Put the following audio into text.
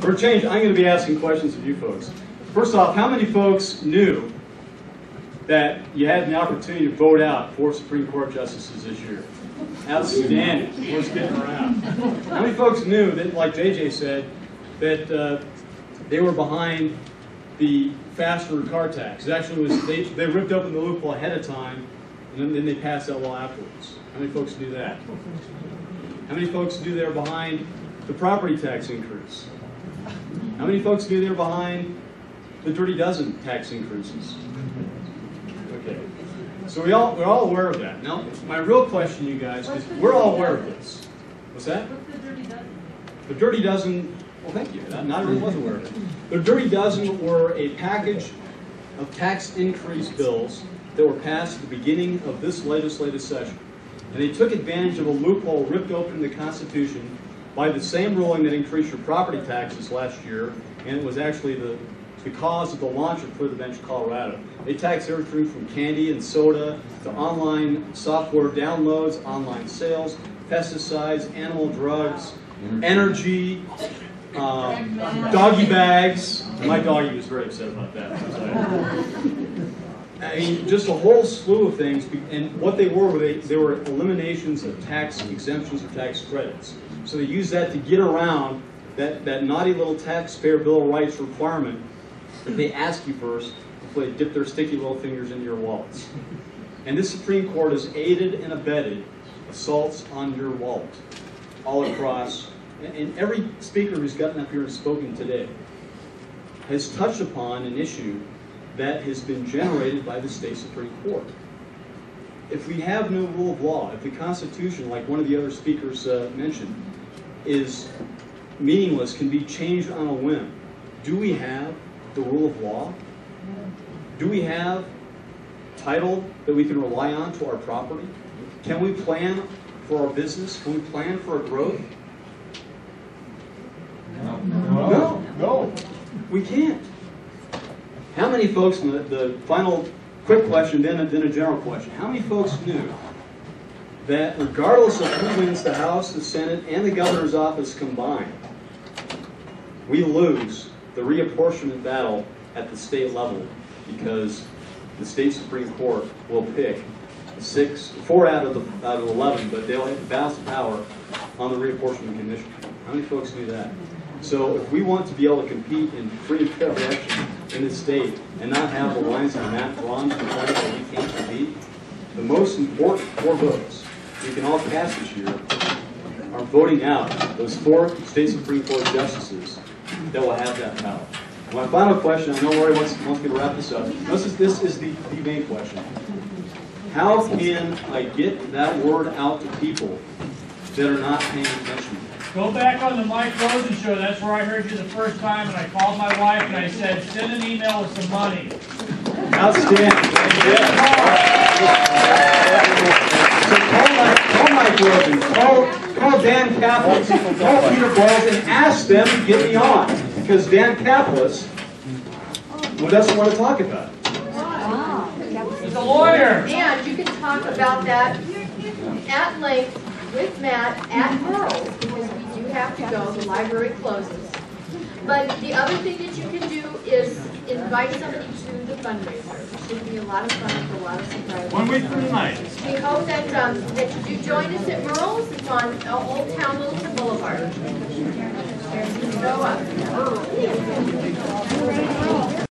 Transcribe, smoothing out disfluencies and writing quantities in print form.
For a change, I'm going to be asking questions of you folks. First off, how many folks knew that you had the opportunity to vote out 4 Supreme Court justices this year? Outstanding. We're just getting around. How many folks knew that, like JJ said, that they were behind the faster car tax? It actually was, they ripped open the loophole ahead of time, and then they passed that law afterwards. How many folks knew that? How many folks knew they were behind the property tax increase? How many folks knew they were behind the Dirty Dozen tax increases? Okay. So we're all aware of that. Now, my real question, you guys, is we're all aware of this. What's that? What's the Dirty Dozen? The Dirty Dozen, well, thank you. Not everyone was aware of it. The Dirty Dozen were a package of tax increase bills that were passed at the beginning of this legislative session. And they took advantage of a loophole ripped open in the Constitution by the same ruling that increased your property taxes last year, and it was actually the cause of the launch of Clear the Bench Colorado. They tax everything from candy and soda to online software downloads, online sales, pesticides, animal drugs, energy, doggy bags. My doggy was very upset about that. I mean, just a whole slew of things. And what they were eliminations of tax exemptions or tax credits. So they used that to get around that naughty little taxpayer Bill of Rights requirement that they ask you first before they dip their sticky little fingers into your wallets. And this Supreme Court has aided and abetted assaults on your wallet all across. And every speaker who's gotten up here and spoken today has touched upon an issue that has been generated by the state Supreme Court. If we have no rule of law, if the Constitution, like one of the other speakers mentioned, is meaningless, can be changed on a whim, do we have the rule of law? Do we have title that we can rely on to our property? Can we plan for our business? Can we plan for our growth? No. We can't. How many folks, the final quick question, then a general question. How many folks knew that regardless of who wins the House, the Senate, and the governor's office combined, we lose the reapportionment battle at the state level because the state Supreme Court will pick 4 out of 11, but they'll have the balance of power on the reapportionment commission. How many folks knew that? So if we want to be able to compete in free and fair election in this state and not have the lines on the map drawn to the point that we can't compete, the most important 4 votes we can all cast this year are voting out those 4 state Supreme Court justices that will have that power. My final question, I know Lori wants me to wrap this up. This is the main question. How can I get that word out to people that are not paying attention? Go back on the Mike Rosen show. That's where I heard you the first time, and I called my wife and I said, send an email with some money. Outstanding. So call Mike Rosen, call Dan Kaplan, call Peter Balls, and ask them to get me on. Because Dan Kaplan doesn't want to talk about it. He's a lawyer. And you can talk about that at length with Matt at Merle's, because we do have to go. The library closes. But the other thing that you can do is invite somebody to the fundraiser. It should be a lot of fun with a lot of surprises. 1 week from tonight. We hope that you do join us at Merle's. It's on Old Town Littleton Boulevard.